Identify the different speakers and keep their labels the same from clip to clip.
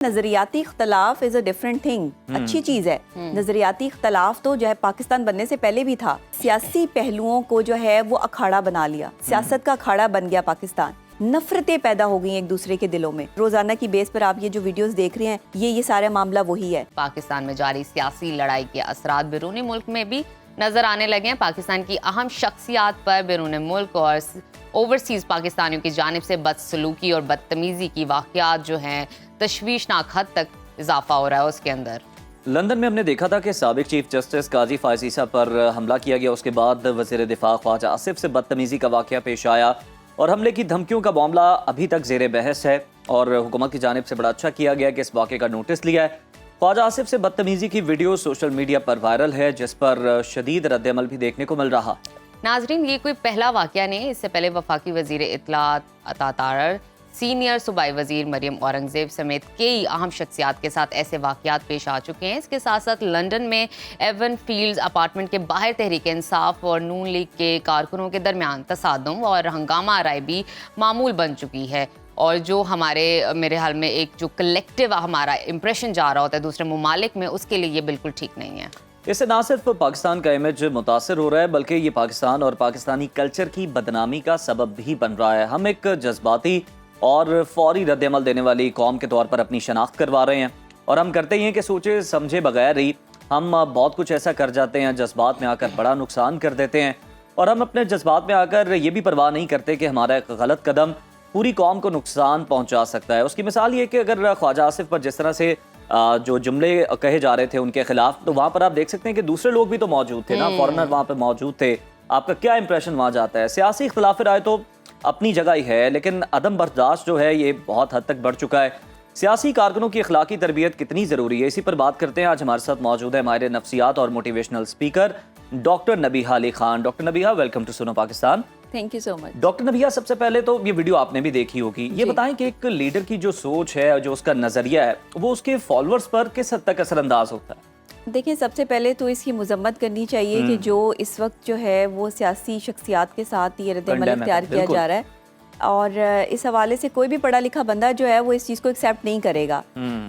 Speaker 1: نظریاتی اختلاف از a different thing, اچھی چیز ہے۔ نظریاتی اختلاف تو جو ہے پاکستان بننے سے پہلے بھی تھا۔ سیاسی پہلوؤں کو جو ہے وہ اکھاڑا بنا لیا، سیاست کا اکھاڑا بن گیا پاکستان۔ نفرتیں پیدا ہو گئی ایک دوسرے کے دلوں میں۔ روزانہ کی بیس پر آپ یہ جو ویڈیوز دیکھ رہے ہیں یہ سارا معاملہ وہی ہے۔
Speaker 2: پاکستان میں جاری سیاسی لڑائی کے اثرات بیرونی ملک میں بھی نظر آنے لگے ہیں۔ پاکستان کی اہم شخصیات پر بیرون ملک اور اوورسیز پاکستانیوں کی جانب سے بدسلوکی اور بدتمیزی کی واقعات جو ہیں تشویشناک حد تک اضافہ ہو رہا ہے اس کے اندر۔
Speaker 3: لندن میں ہم نے دیکھا تھا کہ سابق چیف جسٹس قاضی فائز عیسیٰ پر حملہ کیا گیا، اس کے بعد وزیر دفاع خواجہ آصف سے بدتمیزی کا واقعہ پیش آیا اور حملے کی دھمکیوں کا معاملہ ابھی تک زیر بحث ہے، اور حکومت کی جانب سے بڑا اچھا کیا گیا کہ اس واقعے کا نوٹس لیا ہے۔ خواجہ آصف سے بدتمیزی کی ویڈیو سوشل میڈیا پر وائرل ہے، جس پر شدید رد عمل بھی دیکھنے کو مل رہا۔
Speaker 2: ناظرین، یہ کوئی پہلا واقعہ نہیں، اس سے پہلے وفاقی وزیر اطلاعات عطا تارڑ، سینئر صوبائی وزیر مریم اورنگزیب سمیت کئی اہم شخصیات کے ساتھ ایسے واقعات پیش آ چکے ہیں۔ اس کے ساتھ ساتھ لندن میں ایون فیلڈز اپارٹمنٹ کے باہر تحریک انصاف اور نون لیگ کے کارکنوں کے درمیان تصادم اور ہنگامہ آرائی بھی معمول بن چکی ہے، اور جو میرے حال میں ایک جو کلیکٹیو ہمارا امپریشن جا رہا ہوتا ہے دوسرے ممالک میں، اس کے لیے یہ بالکل ٹھیک نہیں ہے۔
Speaker 3: اس سے نہ صرف پاکستان کا امیج متاثر ہو رہا ہے بلکہ یہ پاکستان اور پاکستانی کلچر کی بدنامی کا سبب بھی بن رہا ہے۔ ہم ایک جذباتی اور فوری رد عمل دینے والی قوم کے طور پر اپنی شناخت کروا رہے ہیں، اور ہم کرتے ہی ہیں کہ سوچے سمجھے بغیر ہی ہم بہت کچھ ایسا کر جاتے ہیں، جذبات میں آ کر بڑا نقصان کر دیتے ہیں، اور ہم اپنے جذبات میں آ کر یہ بھی پرواہ نہیں کرتے کہ ہمارا ایک غلط قدم پوری قوم کو نقصان پہنچا سکتا ہے۔ اس کی مثال یہ کہ اگر خواجہ آصف پر جس طرح سے جو جملے کہے جا رہے تھے ان کے خلاف، تو وہاں پر آپ دیکھ سکتے ہیں کہ دوسرے لوگ بھی تو موجود تھے نا، فورنر وہاں پہ موجود تھے۔ آپ کا کیا امپریشن وہاں جاتا ہے؟ سیاسی اختلاف رائے تو اپنی جگہ ہی ہے، لیکن عدم برداشت جو ہے یہ بہت حد تک بڑھ چکا ہے۔ سیاسی کارکنوں کی اخلاقی تربیت کتنی ضروری ہے، اسی پر بات کرتے ہیں۔ آج ہمارے ساتھ موجود ہے ماہر نفسیات اور motivational speaker doctor Nabiha Ali Khan. Doctor Nabiha, welcome to Suno Pakistan.
Speaker 1: Thank you so much.
Speaker 3: Doctor Nabiha, سب سے پہلے تو یہ ویڈیو آپ نے بھی دیکھی ہوگی، یہ بتائیں کہ ایک لیڈر کی جو سوچ ہے، جو اس کا نظریہ ہے، وہ اس کے فالوورز پر کس حد تک اثر انداز ہوتا ہے؟
Speaker 1: دیکھیں، سب سے پہلے تو اس کی مذمت کرنی چاہیے کہ جو اس وقت جو ہے وہ سیاسی شخصیات کے ساتھ یہ رد عمل اختیار کیا جا رہا ہے، اور اس حوالے سے کوئی بھی پڑھا لکھا بندہ جو ہے وہ اس چیز کو ایکسیپٹ نہیں کرے گا۔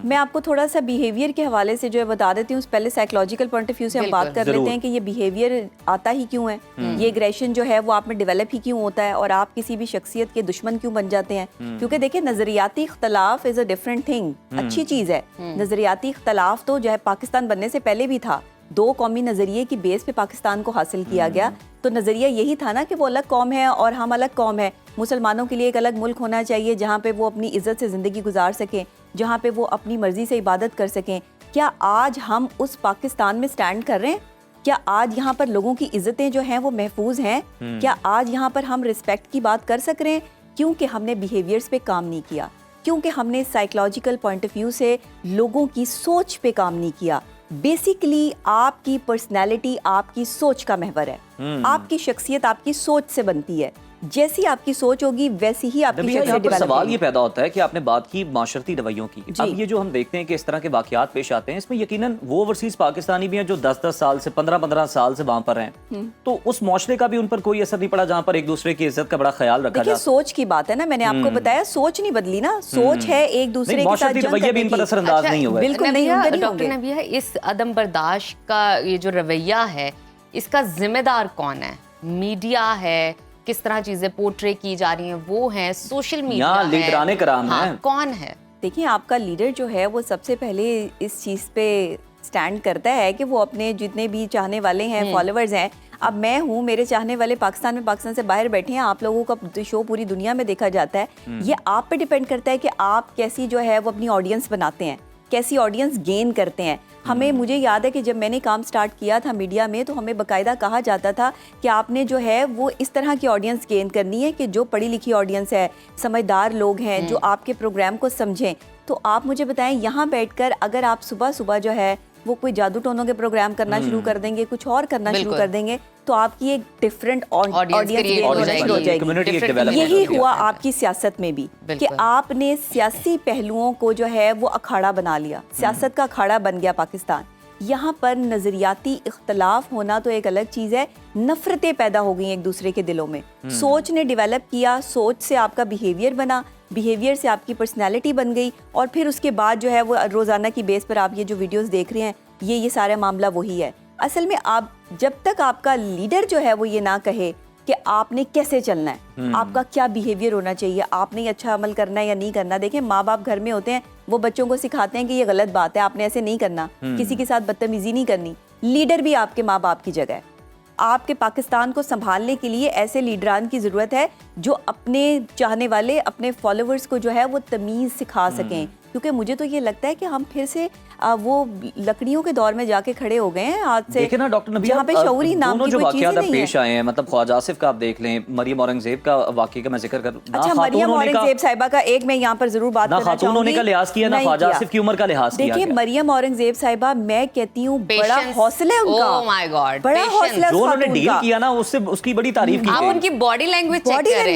Speaker 1: میں آپ کو تھوڑا سا بیہیویئر کے حوالے سے جو ہے بتا دیتی ہوں۔ پہلے سائیکولوجیکل پوائنٹ آف ویو سے ہم بات کر لیتے ہیں کہ یہ بیہیویئر آتا ہی کیوں ہے، یہ ایگریشن جو ہے وہ آپ میں ڈیولپ ہی کیوں ہوتا ہے، اور آپ کسی بھی شخصیت کے دشمن کیوں بن جاتے ہیں۔ کیونکہ دیکھیں، نظریاتی اختلاف از اے ڈفرینٹ تھنگ، اچھی چیز ہے۔ نظریاتی اختلاف تو جو ہے پاکستان بننے سے پہلے بھی تھا، دو قومی نظریے کی بیس پہ پاکستان کو حاصل کیا گیا۔ تو نظریہ یہی تھا نا کہ وہ الگ قوم ہے اور ہم الگ قوم ہے، مسلمانوں کے لیے ایک الگ ملک ہونا چاہیے جہاں پہ وہ اپنی عزت سے زندگی گزار سکیں، جہاں پہ وہ اپنی مرضی سے عبادت کر سکیں۔ کیا آج ہم اس پاکستان میں سٹینڈ کر رہے ہیں؟ کیا آج یہاں پر لوگوں کی عزتیں جو ہیں وہ محفوظ ہیں؟ کیا آج یہاں پر ہم رسپیکٹ کی بات کر سک رہے ہیں؟ کیونکہ ہم نے بیہیویئرز پہ کام نہیں کیا، کیونکہ ہم نے سائیکولوجیکل پوائنٹ آف ویو سے لوگوں کی سوچ پہ کام نہیں کیا۔ بیسیکلی آپ کی پرسنالٹی آپ کی سوچ کا محور ہے، آپ کی شخصیت آپ کی سوچ سے بنتی ہے، جیسی آپ کی سوچ ہوگی ویسی ہی آپ کی شخصیت ڈیولپ ہوگی۔
Speaker 3: سوال یہ پیدا ہوتا ہے کہ آپ نے بات کی معاشرتی رویوں کی، اب یہ جو ہم دیکھتے ہیں کہ اس طرح کے واقعات پیش آتے ہیں، اس میں یقیناً وہ اوورسیز پاکستانی بھی ہیں جو 10 سال سے 15 سال سے وہاں پر ہیں، تو اس معاشرے کا بھی ان پر کوئی اثر نہیں پڑا جہاں پر ایک دوسرے کی عزت کا بڑا خیال رکھا جاتا ہے۔
Speaker 1: سوچ کی بات ہے نا، میں نے آپ کو بتایا سوچ نہیں بدلی نا، سوچ ہے ایک دوسرے کے ساتھ جنگ کرنے کی۔
Speaker 3: بھی ان پر اثر انداز نہیں ہوا۔
Speaker 1: بالکل نہیں۔
Speaker 2: ڈاکٹر نبیہہ، اس عدم برداشت کا یہ جو رویہ ہے، اس کا ذمہ دار کون ہے؟ میڈیا ہے، کس طرح چیزیں پورٹرے کی جا رہی ہیں وہ ہیں، سوشل میڈیا ہے،
Speaker 3: لیڈران کرام ہیں،
Speaker 2: کون ہے؟
Speaker 1: دیکھیں، آپ کا لیڈر جو ہے وہ سب سے پہلے اس چیز پہ سٹینڈ کرتا ہے کہ وہ اپنے جتنے بھی چاہنے والے ہیں، فالوورز ہیں، اب میں ہوں، میرے چاہنے والے پاکستان میں، پاکستان سے باہر بیٹھے ہیں، آپ لوگوں کا شو پوری دنیا میں دیکھا جاتا ہے۔ یہ آپ پہ ڈیپینڈ کرتا ہے کہ آپ کیسی جو ہے وہ اپنی آڈینس بناتے ہیں، کیسی آڈینس گین کرتے ہیں۔ مجھے یاد ہے کہ جب میں نے کام سٹارٹ کیا تھا میڈیا میں، تو ہمیں باقاعدہ کہا جاتا تھا کہ آپ نے جو ہے وہ اس طرح کی آڈینس گین کرنی ہے کہ جو پڑھی لکھی آڈینس ہے، سمجھدار لوگ ہیں، جو آپ کے پروگرام کو سمجھیں۔ تو آپ مجھے بتائیں، یہاں بیٹھ کر اگر آپ صبح صبح جو ہے وہ کوئی جادو ٹونوں کے پروگرام کرنا شروع کر دیں گے، کچھ اور کرنا شروع کر دیں گے، تو آپ کی ایک ڈفرینٹ آڈینس ہو جائے گی۔ یہی ہوا آپ کی سیاست میں بھی، کہ آپ نے سیاسی پہلوؤں کو جو ہے وہ اکھاڑا بنا لیا، سیاست کا اکھاڑا بن گیا پاکستان۔ یہاں پر نظریاتی اختلاف ہونا تو ایک الگ چیز ہے، نفرتیں پیدا ہو گئی ایک دوسرے کے دلوں میں۔ سوچ نے ڈیولپ کیا، سوچ سے آپ کا بیہیویئر بنا، بیہیویئر سے آپ کی پرسنالٹی بن گئی, اور پھر اس کے بعد جو ہے وہ روزانہ کی بیس پر آپ یہ جو ویڈیوز دیکھ رہے ہیں یہ سارا معاملہ وہی ہے. اصل میں آپ جب تک آپ کا لیڈر جو ہے وہ یہ نہ کہے کہ آپ نے کیسے چلنا ہے, آپ کا کیا بیہیویئر ہونا چاہیے, آپ نے اچھا عمل کرنا ہے یا نہیں کرنا. دیکھیں ماں باپ گھر میں ہوتے ہیں, وہ بچوں کو سکھاتے ہیں کہ یہ غلط بات ہے, آپ نے ایسے نہیں کرنا, کسی کے ساتھ بدتمیزی نہیں کرنی. لیڈر بھی آپ کے ماں باپ کی جگہ ہے. آپ کے پاکستان کو سنبھالنے کے لیے ایسے لیڈران کی ضرورت ہے جو اپنے چاہنے والے, اپنے فالوورز کو جو ہے وہ تمیز سکھا سکیں. کیونکہ مجھے تو یہ لگتا ہے کہ ہم پھر سے وہ لکڑیوں کے دور میں جا کے کھڑے ہو گئے ہیں آج سے.
Speaker 3: دیکھیں نا ڈاکٹر نبیہ,
Speaker 1: جہاں پہ شعوری نام
Speaker 3: دونوں
Speaker 1: کی
Speaker 3: جو
Speaker 1: کوئی چیز
Speaker 3: واقعات
Speaker 1: نہیں
Speaker 3: پیش آئے ہیں, مطلب خواجہ آصف کا آپ دیکھ لیں, مریم اورنگزیب کا واقعے کا میں ذکر کروں.
Speaker 1: اچھا, مریم اورنگزیب صاحبہ کا ایک میں یہاں پر ضرور بات کرنا چاہوں گی.
Speaker 3: نہ خاتون ہونے کا لحاظ کیا, نہ خواجہ آصف کی عمر کا لحاظ کیا.
Speaker 1: دیکھیں مریم اورنگزیب صاحبہ, میں کہتی ہوں بڑا حوصلہ ہے ان کا, بڑا حوصلہ
Speaker 3: جو انہوں نے ڈیل کیا نا, اس سے اس کی بڑی تعریف کی.
Speaker 2: آپ ان کی باڈی لینگویج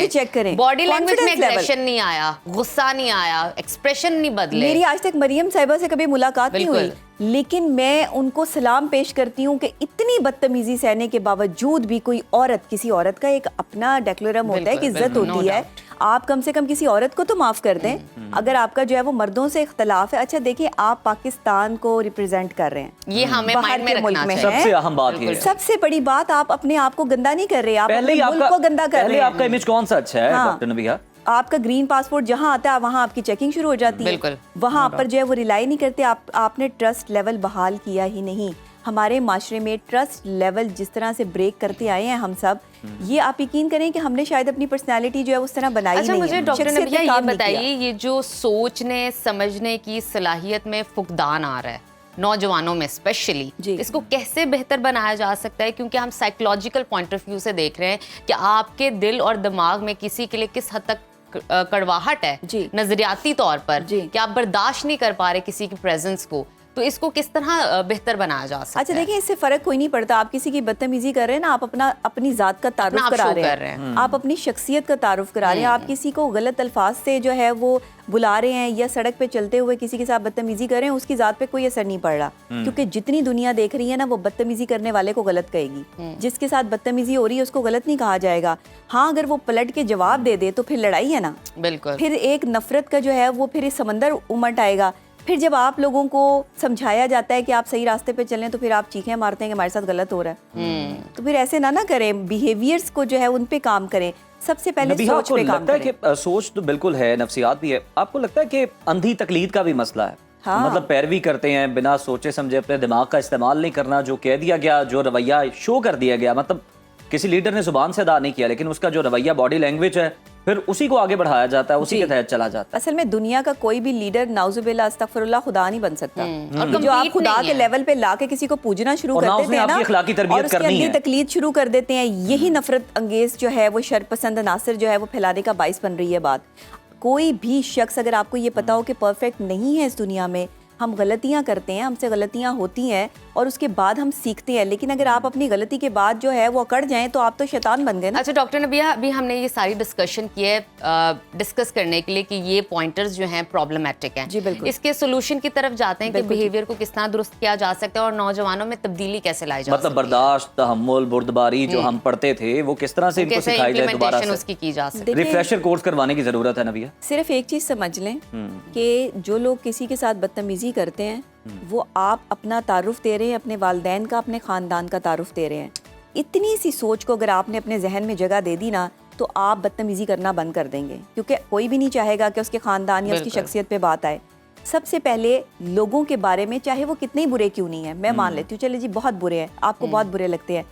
Speaker 2: چیک کریں, باڈی لینگویج میں ایگریشن نہیں آیا, غصہ نہیں آیا, ایکسپریشن نہیں بدلے.
Speaker 1: میری آج تک مریم صاحبہ سے کبھی ملاقات نہیں ہوئی, لیکن میں ان کو سلام پیش کرتی ہوں کہ اتنی بدتمیزی سہنے کے باوجود بھی کوئی عورت, کسی عورت کا ایک اپنا ڈیکلورم ہوتا ہے کہ عزت ہوتی ہے, آپ کم سے کم کسی عورت کو تو معاف کر دیں اگر آپ کا جو ہے وہ مردوں سے اختلاف ہے. اچھا دیکھیں, آپ پاکستان کو ریپرزینٹ کر رہے ہیں,
Speaker 2: یہ ہمیں مائنڈ میں رکھنا چاہیے.
Speaker 3: سب سے اہم بات یہ ہے,
Speaker 1: سب سے بڑی بات, آپ اپنے آپ کو گندا نہیں کر رہے, آپ اپنے ملک کو گندا کر رہے ہیں.
Speaker 3: پہلے آپ کا امیج کون سا اچھا ہے ڈاکٹر نبیہ؟
Speaker 1: آپ کا گرین پاسپورٹ جہاں آتا ہے وہاں آپ کی چیکنگ شروع ہو جاتی ہے, وہاں پر جو ہے وہ ریلائی نہیں کرتے. آپ نے ٹرسٹ لیول بحال کیا ہی نہیں. ہمارے معاشرے میں ٹرسٹ لیول جس طرح سے بریک کرتے آئے ہیں ہم سب, یہ آپ یقین کریں کہ ہم نے شاید اپنی پرسنالٹی جو ہے اس طرح بنائی نہیں ہے.
Speaker 2: اچھا مجھے ڈاکٹر نبیہ یہ بتائیے, یہ جو سوچنے سمجھنے کی صلاحیت میں فقدان آ رہا ہے نوجوانوں میں اسپیشلی, اس کو کیسے بہتر بنایا جا سکتا ہے؟ کیونکہ ہم سائیکولوجیکل پوائنٹ آف ویو سے دیکھ رہے ہیں کہ آپ کے دل اور دماغ میں کسی کے لیے کس حد تک کڑواہٹ ہے نظریاتی طور پر, کہ آپ برداشت نہیں کر پا رہے کسی کی پریزنس کو, تو اس کو کس طرح بہتر بنایا جا سکتا ہے؟
Speaker 1: اچھا دیکھیں, اس سے فرق کوئی نہیں پڑتا. آپ کسی کی بدتمیزی کر رہے ہیں نا, آپ اپنی ذات کا تعارف کرا رہے ہیں, آپ اپنی شخصیت کا تعارف کرا رہے ہیں. آپ کسی کو غلط الفاظ سے جو ہے وہ بلا رہے ہیں, یا سڑک پہ چلتے ہوئے کسی کے ساتھ بدتمیزی کر رہے ہیں, اس کی ذات پہ کوئی اثر نہیں پڑ رہا, کیونکہ جتنی دنیا دیکھ رہی ہے نا, وہ بدتمیزی کرنے والے کو غلط کہے گی. جس کے ساتھ بدتمیزی ہو رہی ہے اس کو غلط نہیں کہا جائے گا. ہاں اگر وہ پلٹ کے جواب دے دے تو پھر لڑائی ہے نا,
Speaker 2: بالکل,
Speaker 1: پھر ایک نفرت کا جو ہے وہ پھر سمندر امٹ آئے گا. پھر جب آپ لوگوں کو سمجھایا جاتا ہے کہ آپ صحیح راستے پہ چلیں, تو پھر آپ چیخیں مارتے ہیں کہ ہمارے ساتھ غلط ہو رہا ہے. تو پھر ایسے نہ کریں, بیہیویئرز کو جو ہے ان پہ کام کریں. سب سے پہلے سوچ پہ کام کریں.
Speaker 3: کہ سوچ تو بالکل ہے, نفسیات بھی ہے. آپ کو لگتا ہے کہ اندھی تقلید کا بھی مسئلہ ہے؟ مطلب پیروی کرتے ہیں بنا سوچے سمجھے, اپنے دماغ کا استعمال نہیں کرنا, جو کہہ دیا گیا, جو رویہ شو کر دیا گیا, مطلب کسی لیڈر نے زبان سے ادا نہیں کیا, لیکن اس کا جو رویہ باڈی لینگویج ہے پھر اسی کو آگے بڑھایا جاتا ہے, اسی کے تحت چلا جاتا ہے.
Speaker 1: اصل میں دنیا کا کوئی بھی لیڈر نعوذ باللہ استغفر اللہ خدا نہیں بن سکتا. جو آپ خدا کے لیول پہ لا کے کسی کو پوجنا شروع کر دیتے ہیں نا, اور اس کی اندھی تقلید شروع کر دیتے ہیں, یہی نفرت انگیز جو ہے وہ شر پسند عناصر جو ہے وہ پھیلانے کا باعث بن رہی ہے بات. کوئی بھی شخص, اگر آپ کو یہ پتا ہو کہ پرفیکٹ نہیں ہے اس دنیا میں, ہم غلطیاں کرتے ہیں, ہم سے غلطیاں ہوتی ہیں اور اس کے بعد ہم سیکھتے ہیں, لیکن اگر آپ اپنی غلطی کے بعد جو ہے وہ اکڑ جائیں تو آپ تو شیطان بن گئے نا.
Speaker 2: اچھا ڈاکٹر نبیہ, ابھی ہم نے یہ ساری ڈسکشن کی ہے ڈسکس کرنے کے لیے کہ یہ پوائنٹرز جو ہیں پرابلمٹک ہیں.
Speaker 1: جی بالکل.
Speaker 2: اس کے سولوشن کی طرف جاتے ہیں کہ بیہیویئر کو کس طرح درست کیا جا سکتا ہے اور نوجوانوں میں تبدیلی کیسے لائی جا سکتی ہے.
Speaker 3: مطلب برداشت, تحمل, بردباری جو ہم پڑھتے تھے وہ کس طرح سے ان کو سکھائی جائے, دوبارہ سے
Speaker 2: اس کی کی جا سکتی ہے.
Speaker 3: ریفریشر کورس کروانے کی ضرورت ہے نبیہ.
Speaker 1: صرف ایک چیز سمجھ لیں کہ جو لوگ کسی کے ساتھ بدتمیزی کرتے ہیں وہ آپ اپنا تعارف دے رہے ہیں, اپنے والدین کا, اپنے خاندان کا تعارف دے رہے ہیں. اتنی سی سوچ کو اگر آپ نے اپنے ذہن میں جگہ دے دی نا, تو آپ بدتمیزی کرنا بند کر دیں گے, کیونکہ کوئی بھی نہیں چاہے گا کہ اس کے خاندان یا اس کی شخصیت پہ بات آئے. سب سے پہلے لوگوں کے بارے میں, چاہے وہ کتنے برے کیوں نہیں ہیں, میں مان لیتی ہوں چلے جی بہت برے ہیں, آپ کو بہت برے لگتے ہیں,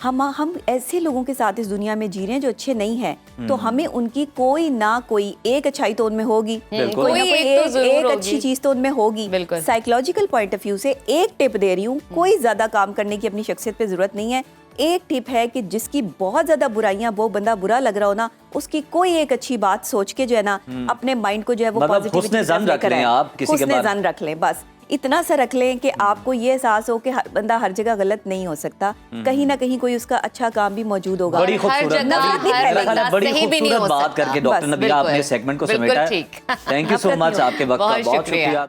Speaker 1: ہم ایسے لوگوں کے ساتھ اس دنیا میں جی رہے ہیں جو اچھے نہیں ہیں, تو ہمیں ان کی کوئی نہ کوئی ایک اچھائی تو ان میں ہوگی, کوئی نہ کوئی ایک اچھی چیز تو ان میں ہوگی. سائیکولوجیکل پوائنٹ آف ویو سے ایک ٹپ دے رہی ہوں, کوئی زیادہ کام کرنے کی اپنی شخصیت پہ ضرورت نہیں ہے. ایک ٹپ ہے کہ جس کی بہت زیادہ برائیاں, وہ بندہ برا لگ رہا ہو نا, اس کی کوئی ایک اچھی بات سوچ کے جو ہے نا اپنے مائنڈ کو جو ہے وہ پازیٹیوٹی کی طرف لے کر آئیں. حسن ظن رکھ لیں, بس اتنا سا رکھ لیں کہ آپ کو یہ احساس ہو کہ بندہ ہر جگہ غلط نہیں ہو سکتا, کہیں نہ کہیں کوئی اس کا اچھا کام بھی موجود ہوگا.
Speaker 3: بڑی خوبصورت بات کر کے ڈاکٹر نبیہ آپ نے سیگمنٹ کو سمیٹا ہے. تھینک یو سو مچ, آپ کے وقت کا بہت شکریہ.